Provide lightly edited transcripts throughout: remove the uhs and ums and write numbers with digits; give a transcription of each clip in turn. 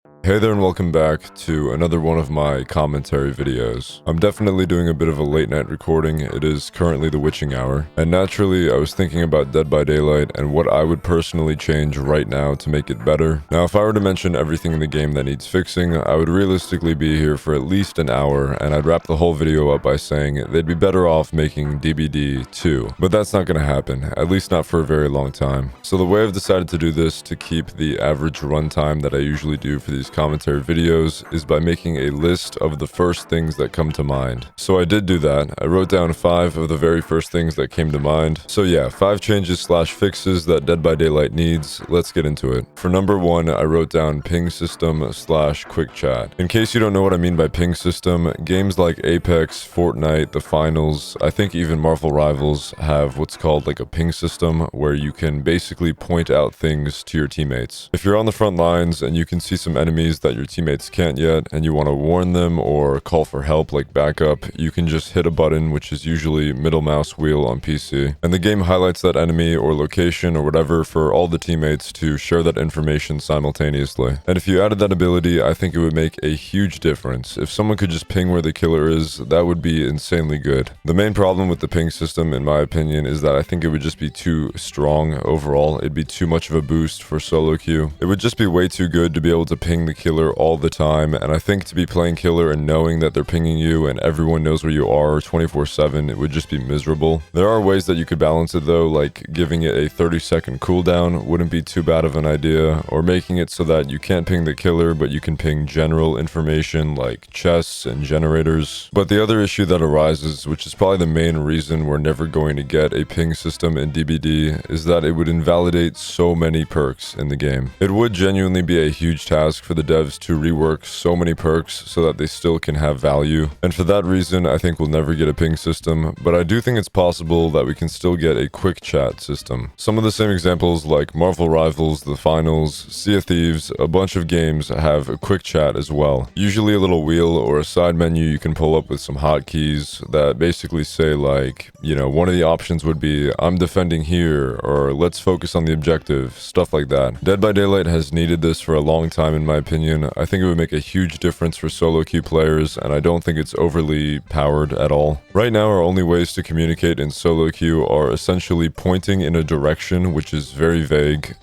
Hey there and welcome back to another one of my commentary videos. I'm definitely doing a bit of a late night recording. It is currently the witching hour, and naturally I was thinking about Dead by Daylight and what I would personally change right now to make it better. Now if I were to mention everything in the game that needs fixing, I would realistically be here for at least an hour, and I'd wrap the whole video up by saying they'd be better off making DBD 2. But that's not going to happen, at least not for a very long time. So the way I've decided to do this to keep the average runtime that I usually do for these commentary videos is by making a list of the first things that come to mind. So I did do that. I wrote down 5 of the very first things that came to mind. So yeah, 5 changes / fixes that Dead by Daylight needs. Let's get into it. For number 1, I wrote down ping system / quick chat. In case you don't know what I mean by ping system, games like Apex, Fortnite, the finals, I think even Marvel Rivals have what's called like a ping system where you can basically point out things to your teammates. If you're on the front lines and you can see some enemies that your teammates can't yet and you want to warn them or call for help like backup, you can just hit a button, which is usually middle mouse wheel on PC, and the game highlights that enemy or location or whatever for all the teammates to share that information simultaneously. And if you added that ability, I think it would make a huge difference. If someone could just ping where the killer is, that would be insanely good. The main problem with the ping system, in my opinion, is that I think it would just be too strong overall. It'd be too much of a boost for solo queue. It would just be way too good to be able to ping the killer all the time, and I think to be playing killer and knowing that they're pinging you and everyone knows where you are 24/7, it would just be miserable. There are ways that you could balance it though, like giving it a 30-second cooldown wouldn't be too bad of an idea, or making it so that you can't ping the killer but you can ping general information like chests and generators. But the other issue that arises, which is probably the main reason we're never going to get a ping system in DBD, is that it would invalidate so many perks in the game. It would genuinely be a huge task for the devs to rework so many perks so that they still can have value, and for that reason I think we'll never get a ping system, but I do think it's possible that we can still get a quick chat system. Some of the same examples like Marvel Rivals, the finals, Sea of Thieves, a bunch of games have a quick chat as well. Usually a little wheel or a side menu you can pull up with some hotkeys that basically say like, you know, one of the options would be I'm defending here, or let's focus on the objective, stuff like that. Dead by Daylight has needed this for a long time in my opinion. I think it would make a huge difference for solo queue players, and I don't think it's overly powered at all. Right now, our only ways to communicate in solo queue are essentially pointing in a direction, which is very vague,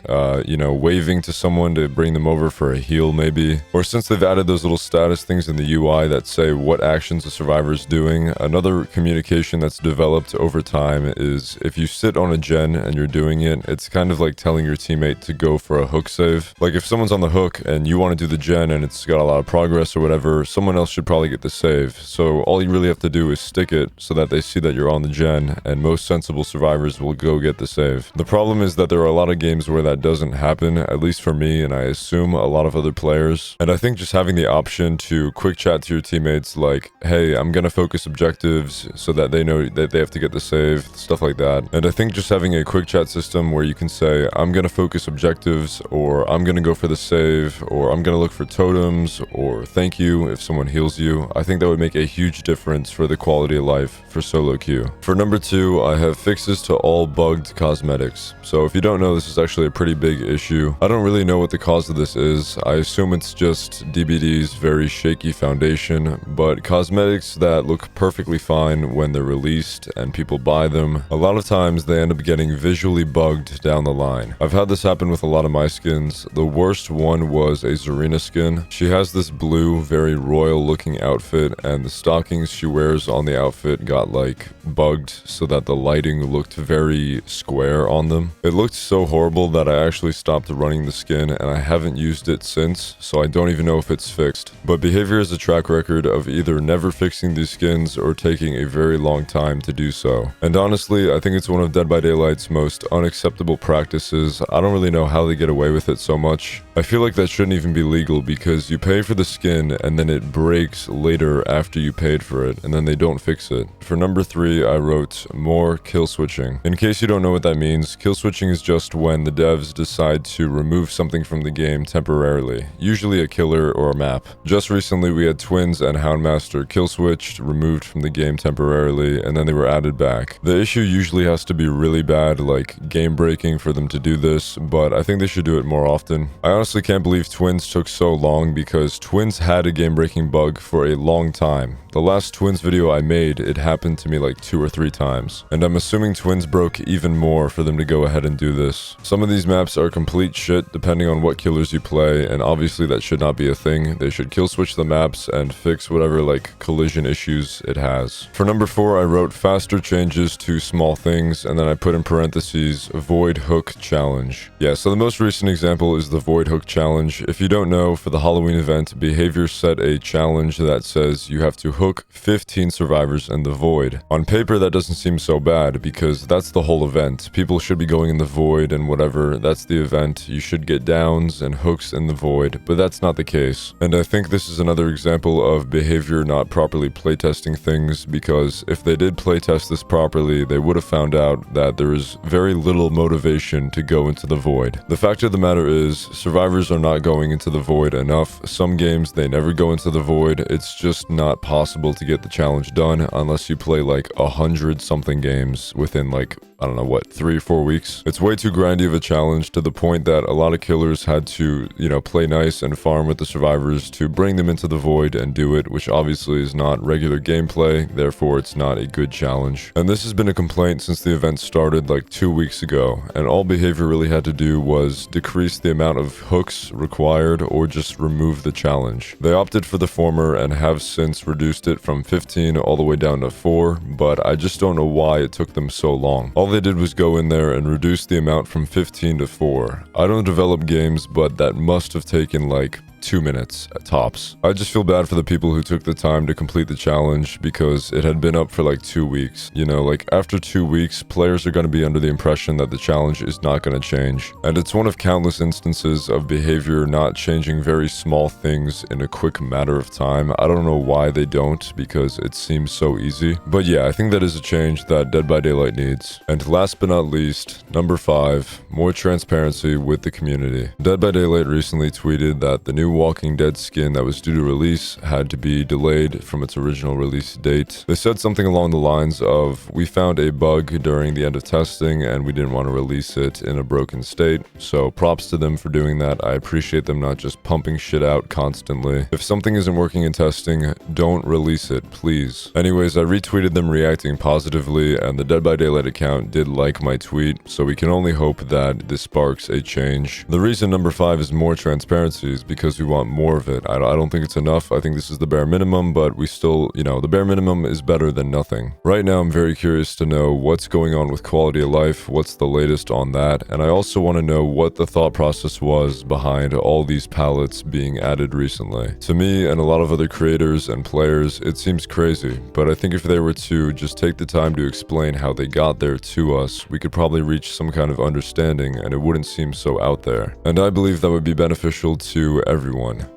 you know, waving to someone to bring them over for a heal maybe. Or since they've added those little status things in the UI that say what actions the survivor is doing, another communication that's developed over time is if you sit on a gen and you're doing it, it's kind of like telling your teammate to go for a hook save. Like if someone's on the hook and you want to do the gen and it's got a lot of progress or whatever, someone else should probably get the save. So all you really have to do is stick it so that they see that you're on the gen, and most sensible survivors will go get the save. The problem is that there are a lot of games where that doesn't happen, at least for me, and I assume a lot of other players. And I think just having the option to quick chat to your teammates like, hey, I'm gonna focus objectives so that they know that they have to get the save, stuff like that. And I think just having a quick chat system where you can say, I'm gonna focus objectives, or I'm gonna go for the save, or I'm gonna look for totems, or thank you if someone heals you, I think that would make a huge difference for the quality of life for solo queue. For number 2, I have fixes to all bugged cosmetics. So if you don't know, this is actually a pretty big issue. I don't really know what the cause of this is. I assume it's just DBD's very shaky foundation, but cosmetics that look perfectly fine when they're released and people buy them, a lot of times they end up getting visually bugged down the line. I've had this happen with a lot of my skins. The worst one was a Zarina skin. She has this blue, very royal looking outfit, and the stockings she wears on the outfit got like bugged so that the lighting looked very square on them. It looked so horrible that I actually stopped running the skin, and I haven't used it since, so I don't even know if it's fixed. But behavior has a track record of either never fixing these skins or taking a very long time to do so. And honestly, I think it's one of Dead by Daylight's most unacceptable practices. I don't really know how they get away with it so much. I feel like that shouldn't even be legal because you pay for the skin and then it breaks later after you paid for it, and then they don't fix it. For number 3, I wrote more kill switching. In case you don't know what that means, kill switching is just when the devs decide to remove something from the game temporarily, usually a killer or a map. Just recently we had Twins and Houndmaster kill switched, removed from the game temporarily, and then they were added back. The issue usually has to be really bad, like game breaking, for them to do this, but I think they should do it more often. I honestly can't believe Twins Twins took so long because Twins had a game-breaking bug for a long time. The last Twins video I made, it happened to me like 2 or 3 times. And I'm assuming Twins broke even more for them to go ahead and do this. Some of these maps are complete shit depending on what killers you play, and obviously that should not be a thing. They should kill switch the maps and fix whatever like collision issues it has. For number 4, I wrote faster changes to small things, and then I put in parentheses void hook challenge. Yeah, so the most recent example is the void hook challenge. If you don't know, for the Halloween event, Behavior set a challenge that says you have to hook 15 survivors in the void. On paper, that doesn't seem so bad because that's the whole event. People should be going in the void and whatever, that's the event. You should get downs and hooks in the void, but that's not the case. And I think this is another example of Behavior not properly playtesting things, because if they did playtest this properly, they would have found out that there is very little motivation to go into the void. The fact of the matter is, survivors are not going into the void enough. Some games, they never go into the void. It's just not possible to get the challenge done unless you play like 100 something games within like, I don't know what, 3 or 4 weeks. It's way too grindy of a challenge to the point that a lot of killers had to, play nice and farm with the survivors to bring them into the void and do it, which obviously is not regular gameplay, therefore it's not a good challenge. And this has been a complaint since the event started like 2 weeks ago, and all Behavior really had to do was decrease the amount of hooks required or just remove the challenge. They opted for the former and have since reduced it from 15 all the way down to 4, but I just don't know why it took them so long. All they did was go in there and reduce the amount from 15 to 4. I don't develop games, but that must have taken like 2 minutes at tops. I just feel bad for the people who took the time to complete the challenge because it had been up for like 2 weeks. Like after 2 weeks, players are going to be under the impression that the challenge is not going to change. And it's one of countless instances of Behavior not changing very small things in a quick matter of time. I don't know why they don't, because it seems so easy. But yeah, I think that is a change that Dead by Daylight needs. And last but not least, number 5, more transparency with the community. Dead by Daylight recently tweeted that the new Walking Dead skin that was due to release had to be delayed from its original release date. They said something along the lines of, we found a bug during the end of testing and we didn't want to release it in a broken state, so props to them for doing that. I appreciate them not just pumping shit out constantly. If something isn't working in testing, don't release it, please. Anyways, I retweeted them reacting positively, and the Dead by Daylight account did like my tweet, so we can only hope that this sparks a change. The reason number 5 is more transparency is because we want more of it. I don't think it's enough. I think this is the bare minimum, but we still, the bare minimum is better than nothing. Right now, I'm very curious to know what's going on with quality of life, what's the latest on that, and I also want to know what the thought process was behind all these palettes being added recently. To me and a lot of other creators and players, it seems crazy, but I think if they were to just take the time to explain how they got there to us, we could probably reach some kind of understanding and it wouldn't seem so out there. And I believe that would be beneficial to everyone.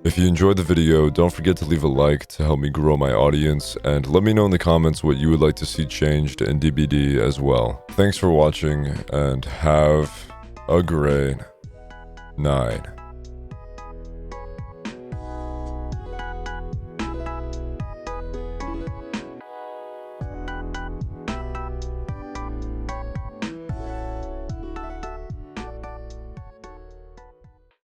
If you enjoyed the video, don't forget to leave a like to help me grow my audience, and let me know in the comments what you would like to see changed in DBD as well. Thanks for watching, and have a great night.